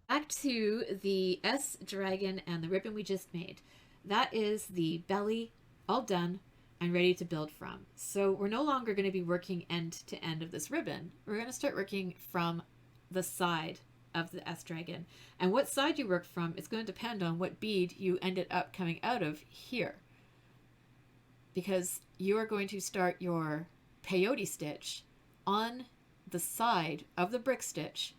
Back to the SDragon and the ribbon we just made. That is the belly all done and ready to build from. So we're no longer going to be working end to end of this ribbon. We're going to start working from the side of the SDragon. And what side you work from is going to depend on what bead you ended up coming out of here. Because you are going to start your peyote stitch on the side of the brick stitch.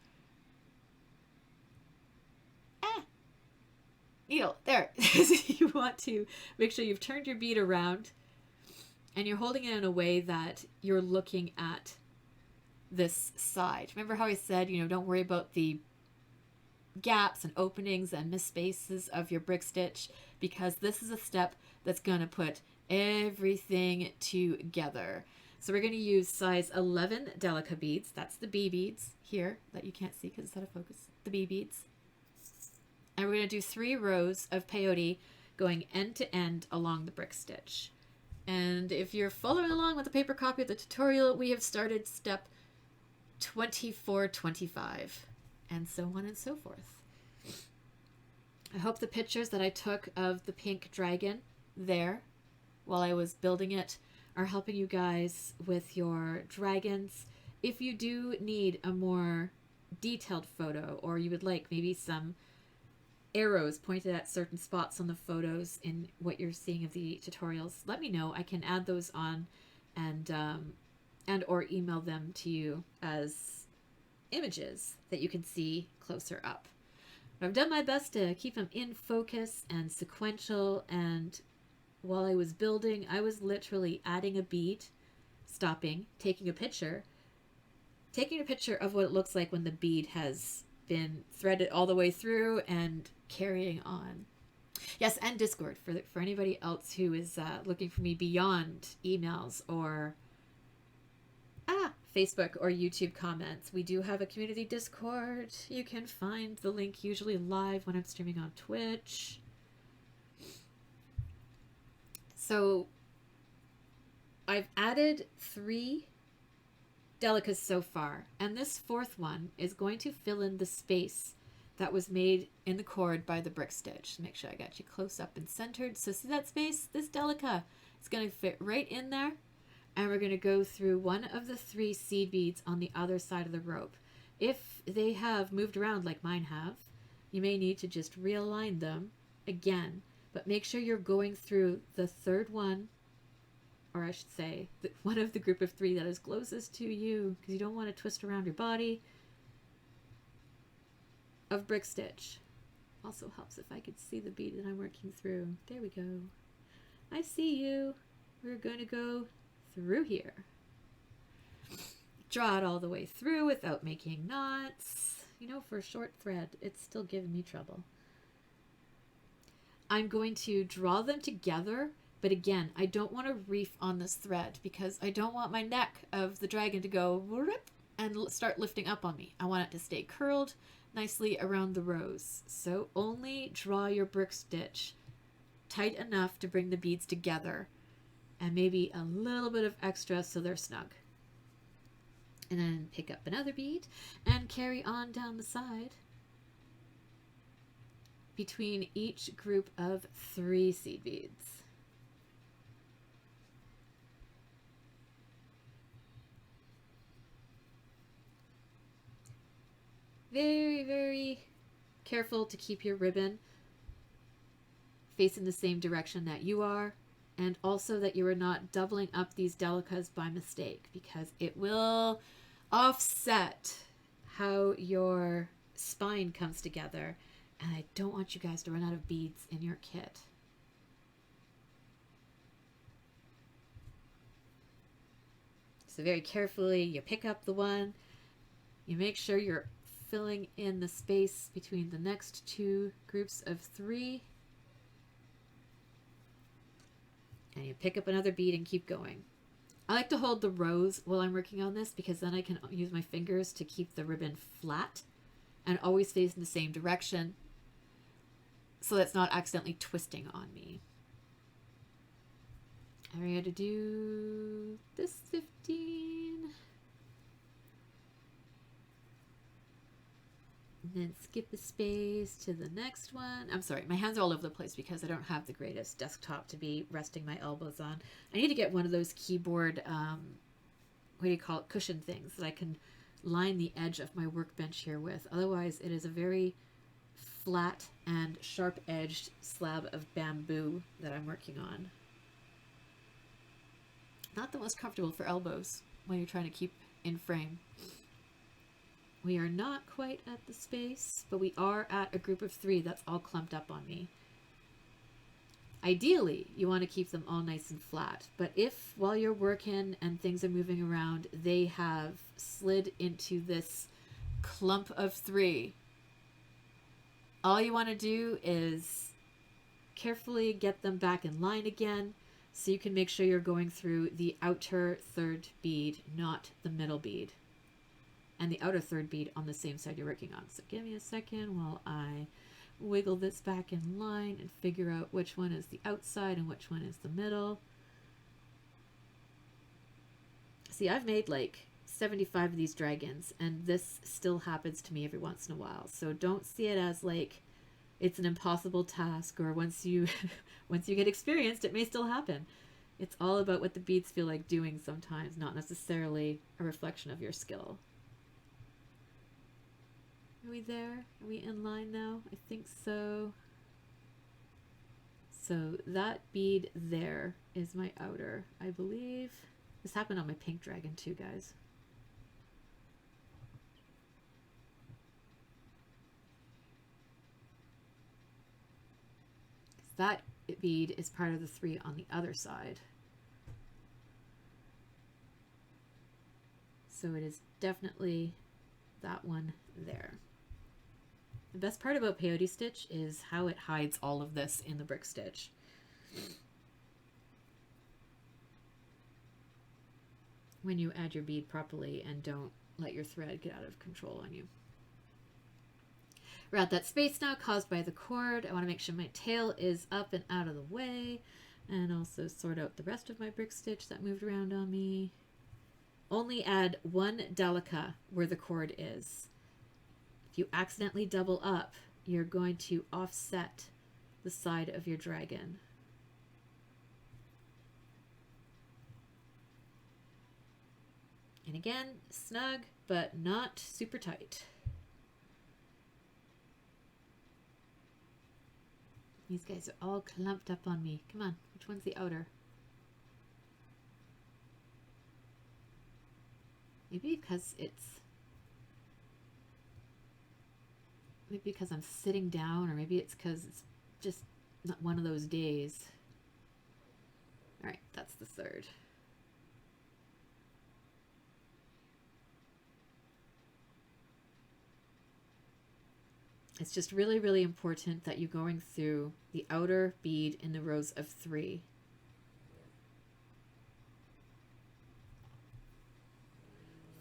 Needle, there. You want to make sure you've turned your bead around and you're holding it in a way that you're looking at this side. Remember how I said, don't worry about the gaps and openings and misspaces of your brick stitch, because this is a step that's going to put everything together. So we're going to use size 11 Delica beads. That's the B beads here that you can't see because it's out of focus. The B beads. And we're going to do 3 rows of peyote going end to end along the brick stitch. And if you're following along with the paper copy of the tutorial, we have started step 2425, and so on and so forth. I hope the pictures that I took of the pink dragon there while I was building it are helping you guys with your dragons. If you do need a more detailed photo, or you would like maybe some arrows pointed at certain spots on the photos in what you're seeing of the tutorials, let me know. I can add those on and or email them to you as images that you can see closer up. But I've done my best to keep them in focus and sequential, and while I was building, I was literally adding a bead, stopping, taking a picture of what it looks like when the bead has been threaded all the way through and carrying on. Yes, and Discord for anybody else who is looking for me beyond emails or Facebook or YouTube comments. We do have a community Discord. You can find the link usually live when I'm streaming on Twitch. So I've added 3 Delicas so far, and this 4th one is going to fill in the space that was made in the cord by the brick stitch. Make sure I got you close up and centered. So see that space? This Delica is going to fit right in there, and we're going to go through one of the 3 seed beads on the other side of the rope. If they have moved around like mine have, you may need to just realign them again, but make sure you're going through the 3rd one, or I should say, one of the group of 3 that is closest to you, because you don't want to twist around your body, of brick stitch. Also helps if I could see the bead that I'm working through. There we go. I see you. We're going to go through here. Draw it all the way through without making knots. For a short thread, it's still giving me trouble. I'm going to draw them together, but again, I don't want to reef on this thread because I don't want my neck of the dragon to go whoop and start lifting up on me. I want it to stay curled nicely around the rows. So only draw your brick stitch tight enough to bring the beads together, and maybe a little bit of extra so they're snug. And then pick up another bead and carry on down the side between each group of 3 seed beads. Very, very careful to keep your ribbon facing the same direction that you are, and also that you are not doubling up these Delicas by mistake, because it will offset how your spine comes together, and I don't want you guys to run out of beads in your kit. So very carefully you pick up the one, you make sure you're filling in the space between the next 2 groups of 3, and you pick up another bead and keep going. I like to hold the rows while I'm working on this, because then I can use my fingers to keep the ribbon flat and always face in the same direction, so that's not accidentally twisting on me. And we're going to do this 15. And then skip a space to the next one. I'm sorry, my hands are all over the place because I don't have the greatest desktop to be resting my elbows on. I need to get one of those keyboard, what do you call it, cushion things that I can line the edge of my workbench here with. Otherwise, it is a very flat and sharp-edged slab of bamboo that I'm working on. Not the most comfortable for elbows when you're trying to keep in frame. We are not quite at the space, but we are at a group of 3 that's all clumped up on me. Ideally, you want to keep them all nice and flat, but if while you're working and things are moving around, they have slid into this clump of 3, all you want to do is carefully get them back in line again, so you can make sure you're going through the outer 3rd bead, not the middle bead. And the outer 3rd bead on the same side you're working on. So give me a second while I wiggle this back in line and figure out which one is the outside and which one is the middle. See, I've made like 75 of these dragons, and this still happens to me every once in a while. So don't see it as like it's an impossible task, or once you once you get experienced, it may still happen. It's all about what the beads feel like doing sometimes, not necessarily a reflection of your skill. Are we there? Are we in line now? I think so. So that bead there is my outer, I believe. This happened on my pink dragon too, guys. That bead is part of the 3 on the other side. So it is definitely that one there. The best part about peyote stitch is how it hides all of this in the brick stitch. When you add your bead properly and don't let your thread get out of control on you. We're at that space now caused by the cord. I want to make sure my tail is up and out of the way, and also sort out the rest of my brick stitch that moved around on me. Only add 1 delica where the cord is. If you accidentally double up, you're going to offset the side of your dragon. And again, snug, but not super tight. These guys are all clumped up on me. Come on, which one's the outer? Maybe because I'm sitting down, or maybe it's because it's just not one of those days. All right, that's the 3rd. It's just really, really important that you're going through the outer bead in the rows of 3.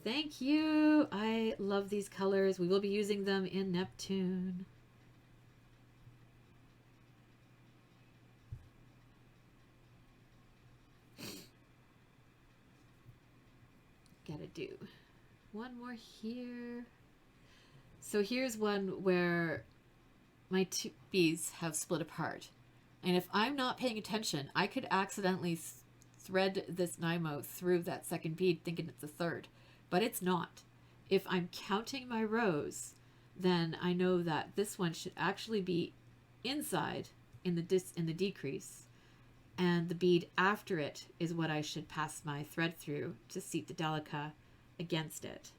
Thank you. I love these colors. We will be using them in Neptune. Gotta do one more here. So here's one where my 2 beads have split apart. And if I'm not paying attention, I could accidentally thread this Nymo through that 2nd bead thinking it's a 3rd. But it's not. If I'm counting my rows, then I know that this one should actually be inside in the decrease, and the bead after it is what I should pass my thread through to seat the delica against it.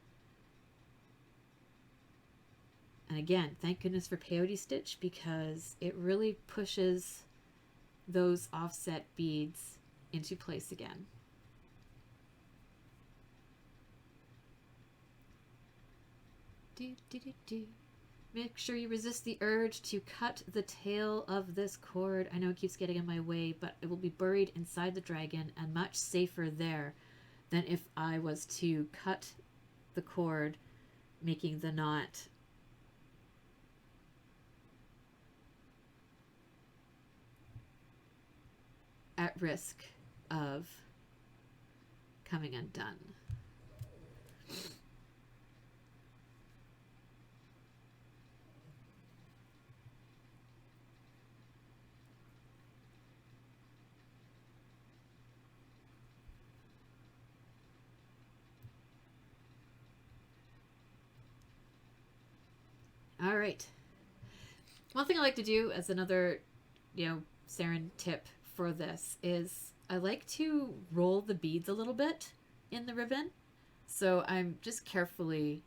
And again, thank goodness for peyote stitch, because it really pushes those offset beads into place again. Make sure you resist the urge to cut the tail of this cord. I know it keeps getting in my way, but it will be buried inside the dragon and much safer there than if I was to cut the cord, making the knot at risk of coming undone. All right. One thing I like to do as another, Saren tip for this is I like to roll the beads a little bit in the ribbon. So I'm just carefully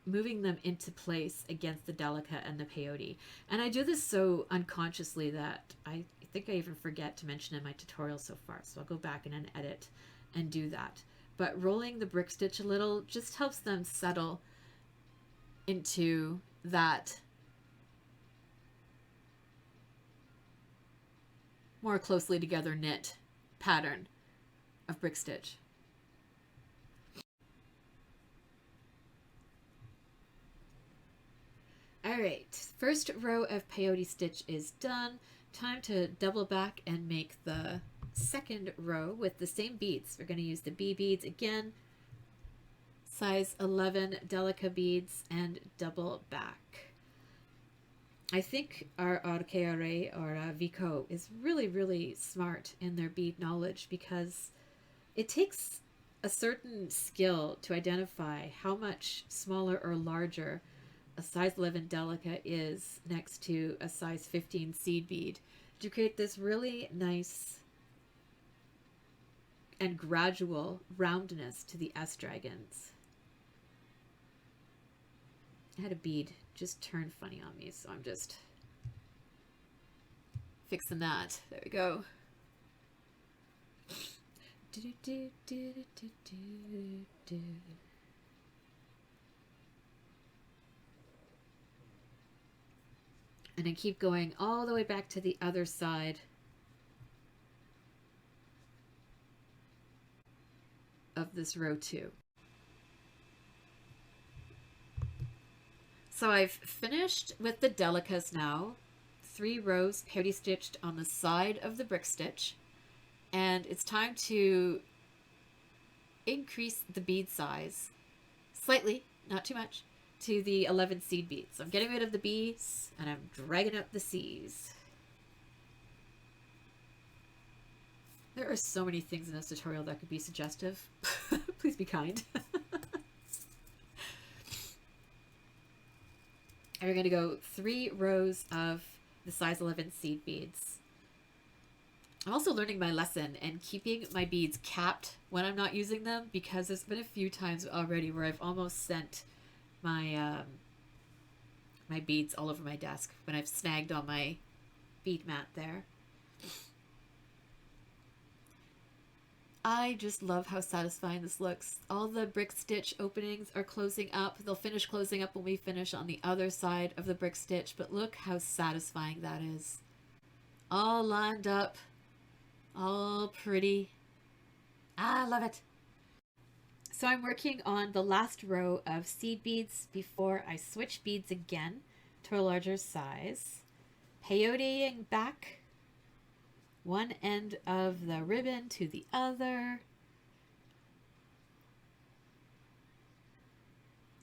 moving them into place against the delica and the peyote. And I do this so unconsciously that I think I even forget to mention in my tutorial so far. So I'll go back in and edit and do that. But rolling the brick stitch a little just helps them settle into that more closely together knit pattern of brick stitch. All right, first row of peyote stitch is done. Time to double back and make the second row with the same beads. We're going to use the B beads again, size 11 delica beads, and double back. I think our Archeare or Vico is really, really smart in their bead knowledge, because it takes a certain skill to identify how much smaller or larger a size 11 delica is next to a size 15 seed bead to create this really nice and gradual roundness to the SDragons. I had a bead just turn funny on me, so I'm just fixing that. There we go. And then keep going all the way back to the other side of this row 2. So I've finished with the delicas now. 3 rows peyote stitched on the side of the brick stitch. And it's time to increase the bead size slightly, not too much, to the 11 seed beads. So I'm getting rid of the B's and I'm dragging up the C's. There are so many things in this tutorial that could be suggestive. Please be kind. And we're going to go 3 rows of the size 11 seed beads. I'm also learning my lesson and keeping my beads capped when I'm not using them, because there's been a few times already where I've almost sent my my beads all over my desk when I've snagged on my bead mat there. I just love how satisfying this looks. All the brick stitch openings are closing up. They'll finish closing up when we finish on the other side of the brick stitch, but look how satisfying that is. All lined up, all pretty. I love it. So I'm working on the last row of seed beads before I switch beads again to a larger size. Peyoteing back one end of the ribbon to the other.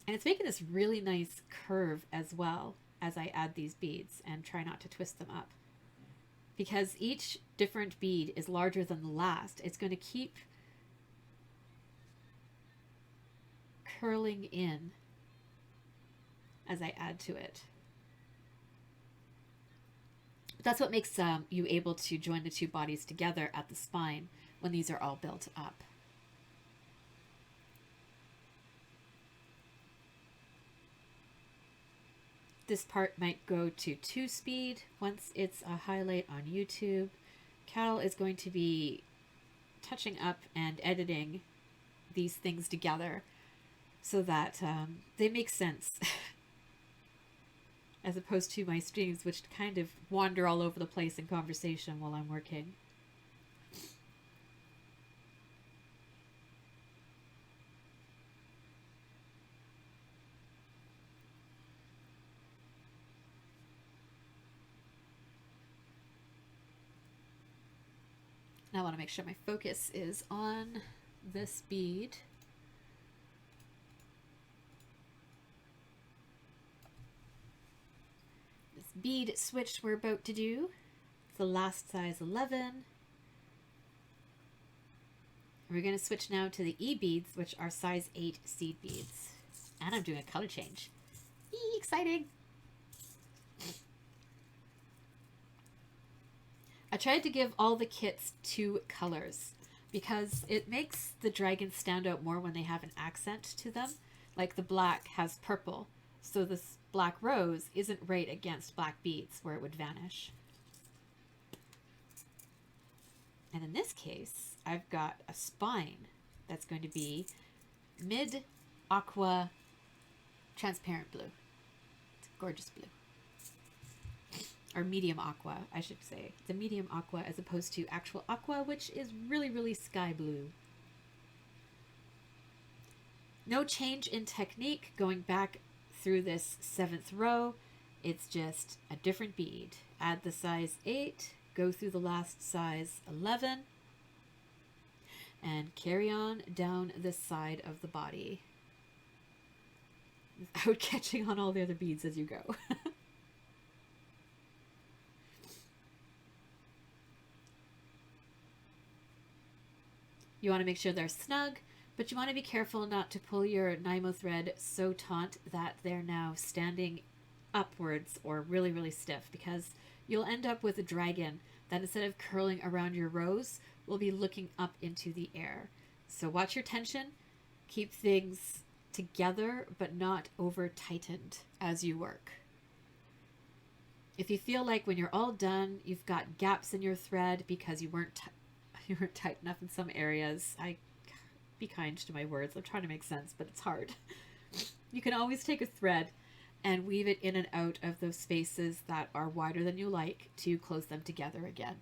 And it's making this really nice curve as well as I add these beads and try not to twist them up. Because each different bead is larger than the last, it's going to keep curling in as I add to it. But that's what makes you able to join the 2 bodies together at the spine when these are all built up. This part might go to 2 speed once it's a highlight on YouTube. Cal is going to be touching up and editing these things together so that they make sense, as opposed to my streams, which kind of wander all over the place in conversation while I'm working. Now I want to make sure my focus is on this bead. This bead switch we're about to do, it's the last size 11. We're going to switch now to the E beads, which are size 8 seed beads. And I'm doing a color change. Eee, exciting! I tried to give all the kits 2 colors because it makes the dragons stand out more when they have an accent to them. Like the black has purple, so this black rose isn't right against black beads where it would vanish. And in this case, I've got a spine that's going to be mid aqua transparent blue. It's a gorgeous blue. Or medium aqua, I should say. It's a medium aqua as opposed to actual aqua, which is really, really sky blue. No change in technique going back through this 7th row. It's just a different bead. Add the size 8, go through the last size 11, and carry on down this side of the body without catching on all the other beads as you go. You want to make sure they're snug, but you want to be careful not to pull your Nymo thread so taut that they're now standing upwards or really, really stiff, because you'll end up with a dragon that instead of curling around your rows will be looking up into the air. So watch your tension, keep things together but not over tightened as you work. If you feel like when you're all done you've got gaps in your thread because you weren't tight enough in some areas, be kind to my words. I'm trying to make sense, but it's hard. You can always take a thread and weave it in and out of those spaces that are wider than you like to close them together again.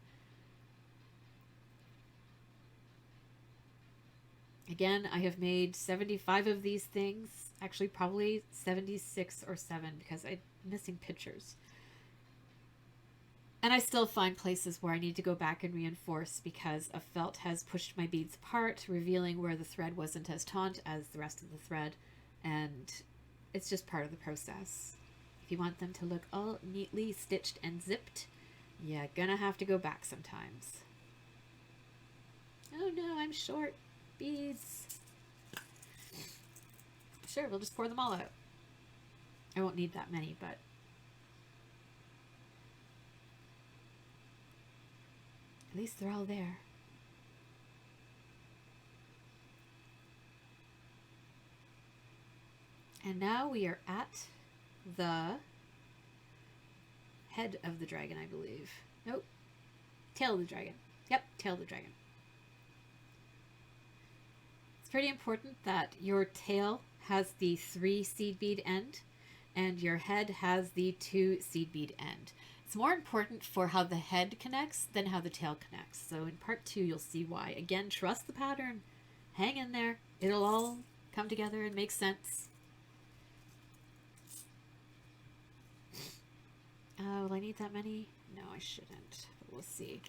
Again, I have made 75 of these things, actually probably 76 or 7 because I'm missing pictures. And I still find places where I need to go back and reinforce because a felt has pushed my beads apart, revealing where the thread wasn't as taut as the rest of the thread. And it's just part of the process. If you want them to look all neatly stitched and zipped, you're gonna have to go back sometimes. Oh no, I'm short beads. Sure, we'll just pour them all out. I won't need that many, but at least they're all there. And now we are at the head of the dragon, I believe. Nope. Tail of the dragon. Yep, tail of the dragon. It's pretty important that your tail has the 3 seed bead end and your head has the 2 seed bead end. It's more important for how the head connects than how the tail connects. So in part 2, you'll see why. Again, trust the pattern. Hang in there. It'll all come together and make sense. Will I need that many? No, I shouldn't. But we'll see.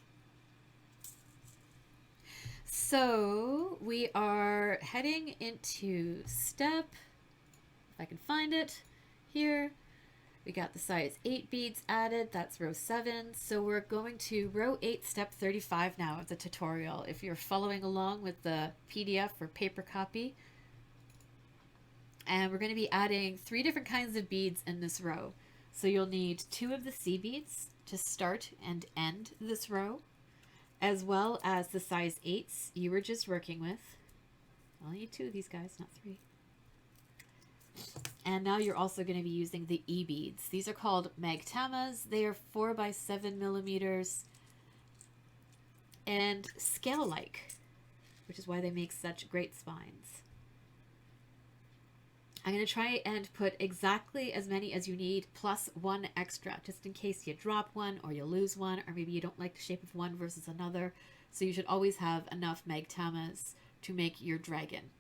So we are heading into step, if I can find it, here. We got the size 8 beads added. That's row 7. So we're going to row 8, step 35 now of the tutorial. If you're following along with the PDF or paper copy. And we're going to be adding 3 different kinds of beads in this row. So you'll need 2 of the seed beads to start and end this row, as well as the size 8s you were just working with. I'll need 2 of these guys, not 3. And now you're also going to be using the E beads. These are called magatamas. They are 4 by 7 millimeters and scale-like, which is why they make such great spines. I'm going to try and put exactly as many as you need, plus 1 extra, just in case you drop one or you lose one, or maybe you don't like the shape of one versus another. So you should always have enough magatamas to make your dragon.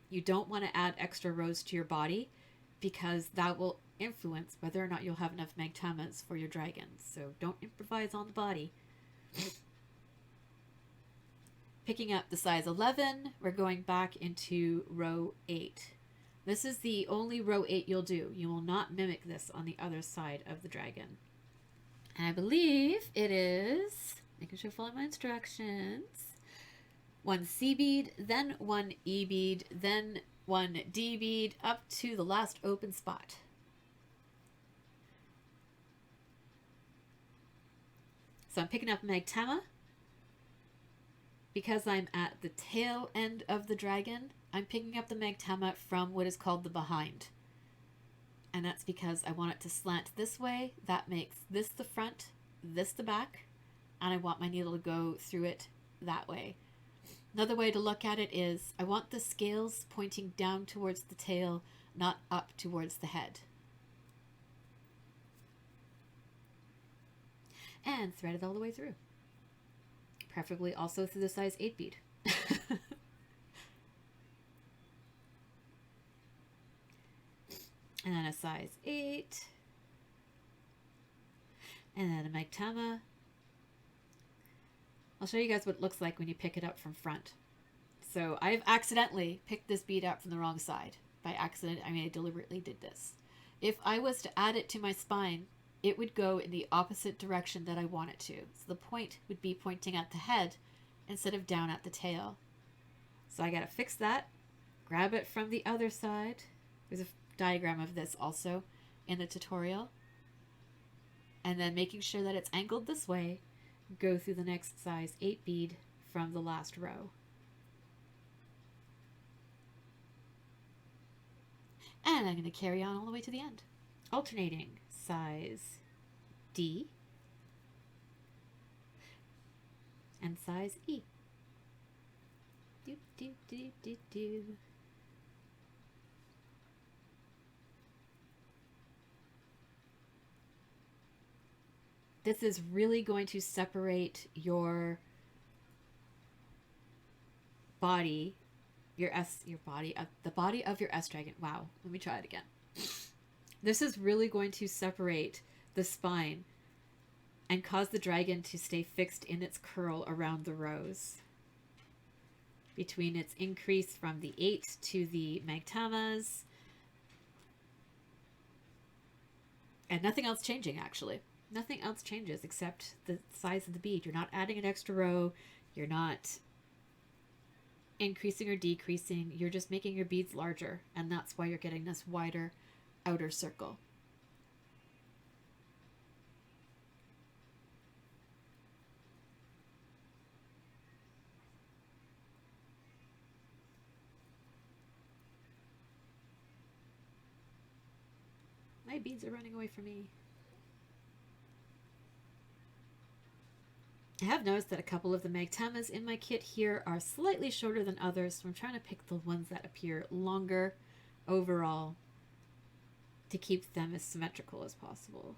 You don't want to add extra rows to your body because that will influence whether or not you'll have enough magatamas for your dragon. So don't improvise on the body. Picking up the size 11, we're going back into row 8. This is the only row 8 you'll do. You will not mimic this on the other side of the dragon. And I believe it is, making sure I follow my instructions, 1 C bead, then 1 E bead, then 1 D bead, up to the last open spot. So I'm picking up magatama. Because I'm at the tail end of the dragon, I'm picking up the magatama from what is called the behind. And that's because I want it to slant this way. That makes this the front, this the back, and I want my needle to go through it that way. Another way to look at it is I want the scales pointing down towards the tail, not up towards the head. And thread it all the way through. Preferably also through the size 8 bead. And then a size 8. And then a magatama. I'll show you guys what it looks like when you pick it up from front. So I've accidentally picked this bead up from the wrong side. By accident, I mean I deliberately did this. If I was to add it to my spine, it would go in the opposite direction that I want it to. So the point would be pointing at the head instead of down at the tail. So I gotta fix that, grab it from the other side. There's a diagram of this also in the tutorial. And then making sure that it's angled this way, go through the next size 8 bead from the last row. And I'm going to carry on all the way to the end, alternating size D and size E. Do, do, do, do, do. This is really going to separate your body, the body of your SDragon. Wow, let me try it again. This is really going to separate the spine and cause the dragon to stay fixed in its curl around the rows. Between its increase from the 8 to the magatamas. And nothing else changing, actually. Nothing else changes except the size of the bead. You're not adding an extra row. You're not increasing or decreasing. You're just making your beads larger. And that's why you're getting this wider outer circle. My beads are running away from me. I have noticed that a couple of the magatamas in my kit here are slightly shorter than others, so I'm trying to pick the ones that appear longer overall to keep them as symmetrical as possible.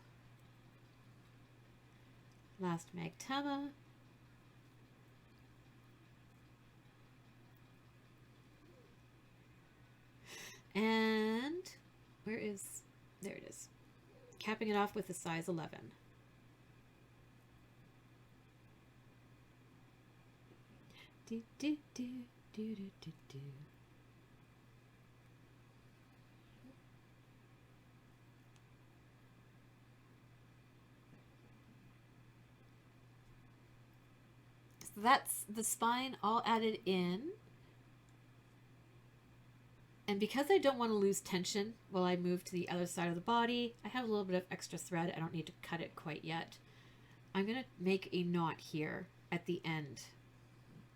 Last magatama. And there it is. Capping it off with a size 11. Do, do, do, do, do, do, do. So that's the spine all added in. And because I don't want to lose tension while I move to the other side of the body, I have a little bit of extra thread. I don't need to cut it quite yet. I'm going to make a knot here at the end.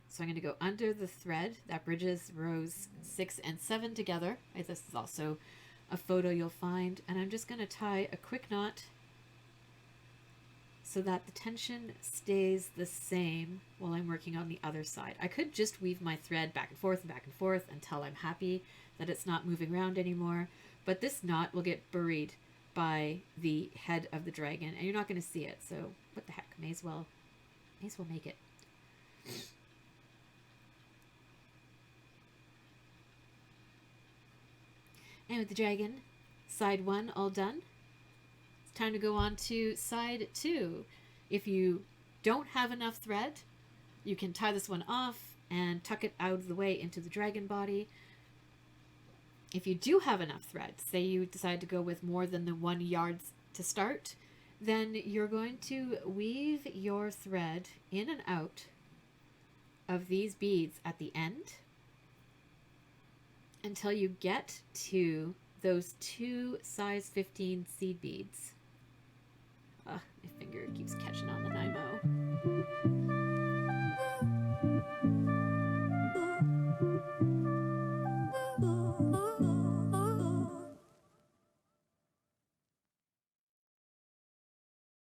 So I'm going to go under the thread that bridges rows 6 and 7 together. This is also a photo you'll find. And I'm just going to tie a quick knot so that the tension stays the same while I'm working on the other side. I could just weave my thread back and forth until I'm happy that it's not moving around anymore. But this knot will get buried by the head of the dragon and you're not going to see it. So what the heck, may as well make it. And with the dragon, side 1 all done. It's time to go on to side 2. If you don't have enough thread, you can tie this one off and tuck it out of the way into the dragon body. If you do have enough thread, say you decide to go with more than the 1 yard to start, then you're going to weave your thread in and out of these beads at the end until you get to those 2 size 15 seed beads. My finger keeps catching on the Nymo.